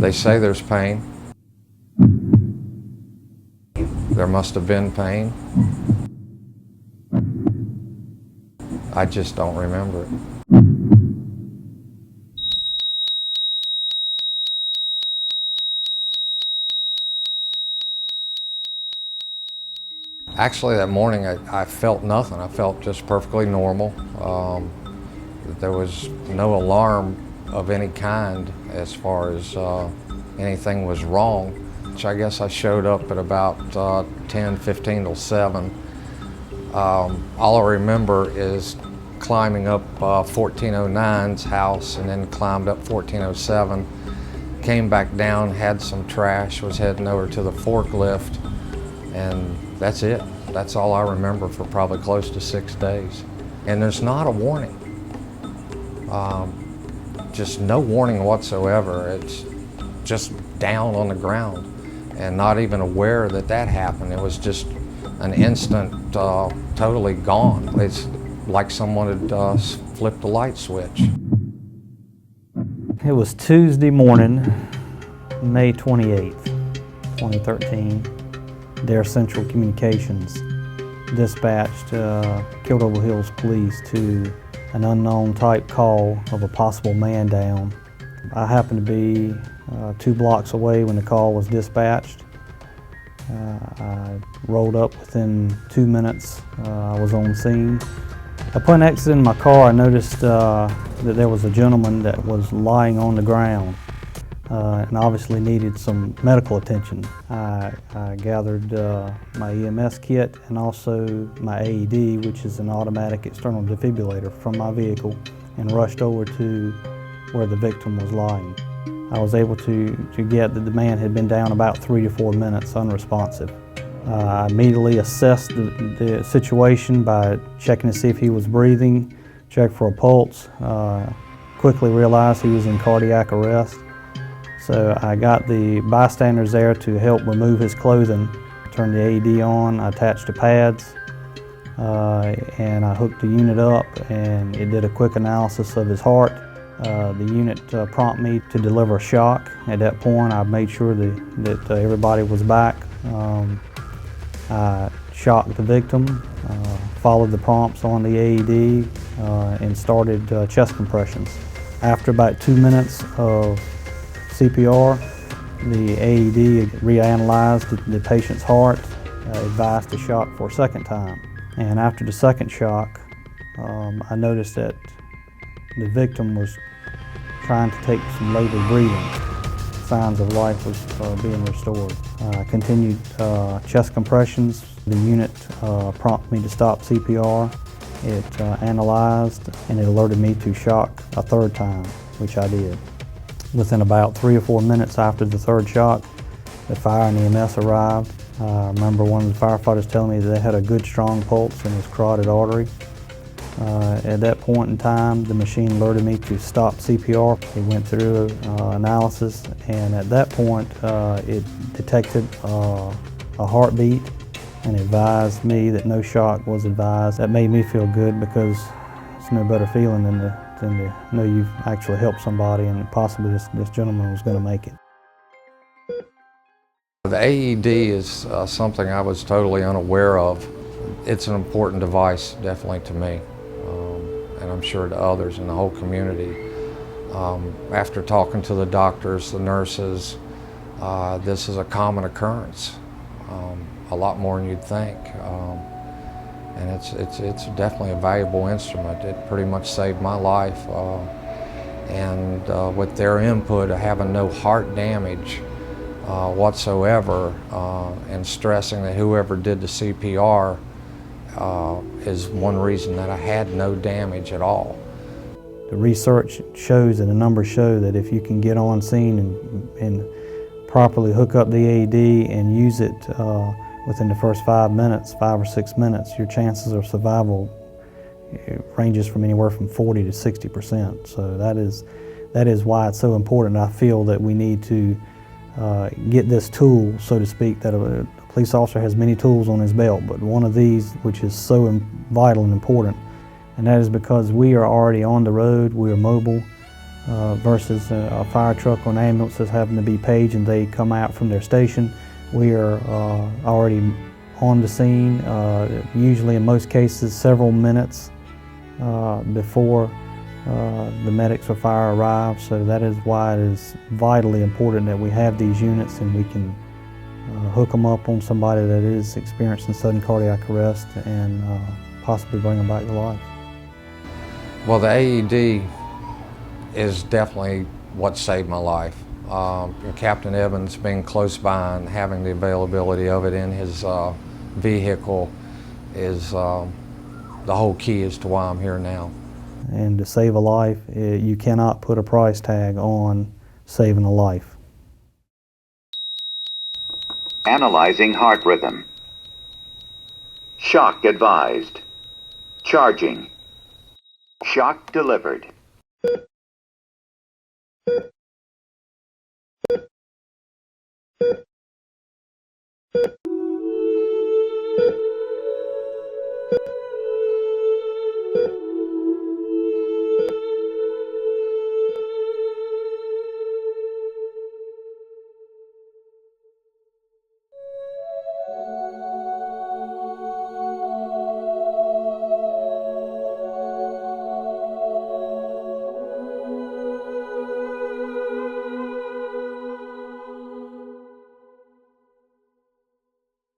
They say there's pain. There must have been pain. I just don't remember it. Actually, that morning I felt nothing. I felt just perfectly normal. There was no alarm of any kind as far as anything was wrong. Which I guess I showed up at about 10:15 till 7. All I remember is climbing up 1409's house and then climbed up 1407. Came back down, had some trash, was heading over to the forklift, and that's it. That's all I remember for probably close to 6 days. And there's not a warning. Just no warning whatsoever. It's just down on the ground and not even aware that that happened. It was just an instant, totally gone. It's like someone had flipped a light switch. It was Tuesday morning, May 28th, 2013. Dare Central Communications dispatched Kildover Hills Police to an unknown type call of a possible man down. I happened to be 2 blocks away when the call was dispatched. I rolled up within 2 minutes. I was on scene. Upon exiting my car, I noticed that there was a gentleman that was lying on the ground and obviously needed some medical attention. I gathered my EMS kit and also my AED, which is an automatic external defibrillator, from my vehicle and rushed over to where the victim was lying. I was able to get that the man had been down about 3 to 4 minutes, unresponsive. I immediately assessed the situation by checking to see if he was breathing, checked for a pulse, quickly realized he was in cardiac arrest. So I got the bystanders there to help remove his clothing, turned the AED on, I attached the pads, and I hooked the unit up, and it did a quick analysis of his heart. The unit prompted me to deliver a shock. At that point, I made sure that everybody was back. I shocked the victim, followed the prompts on the AED, and started chest compressions. After about 2 minutes of CPR, the AED reanalyzed the patient's heart, advised to shock for a second time. And after the second shock, I noticed that the victim was trying to take some labored breathing. Signs of life was being restored. Continued chest compressions. The unit prompted me to stop CPR. It analyzed and it alerted me to shock a third time, which I did. Within about 3 or 4 minutes after the third shock, the fire and EMS arrived. I remember one of the firefighters telling me that they had a good strong pulse in his carotid artery. At that point in time, the machine alerted me to stop CPR. It went through analysis, and at that point, it detected a heartbeat and advised me that no shock was advised. That made me feel good, because it's no better feeling than to know you've actually helped somebody, and possibly this gentleman was going to make it. The AED is something I was totally unaware of. It's an important device, definitely, to me, and I'm sure to others in the whole community. After talking to the doctors, the nurses, this is a common occurrence, a lot more than you'd think. And it's definitely a valuable instrument. It pretty much saved my life. And with their input of having no heart damage whatsoever, and stressing that whoever did the CPR is one reason that I had no damage at all. The research shows, and the numbers show, that if you can get on scene and properly hook up the AED and use it within the first 5 or 6 minutes, your chances of survival ranges from anywhere from 40 to 60%. So that is why it's so important. I feel that we need to get this tool, so to speak, that a police officer has many tools on his belt, but one of these, which is so vital and important, and that is because we are already on the road, we are mobile, versus a fire truck or an ambulance that's having to be paged and they come out from their station. We are already on the scene, usually in most cases several minutes before the medics or fire arrive. So that is why it is vitally important that we have these units and we can hook them up on somebody that is experiencing sudden cardiac arrest and possibly bring them back to life. Well, the AED is definitely what saved my life. Captain Evans being close by and having the availability of it in his vehicle is the whole key as to why I'm here now. And to save a life, you cannot put a price tag on saving a life. Analyzing heart rhythm. Shock advised. Charging. Shock delivered.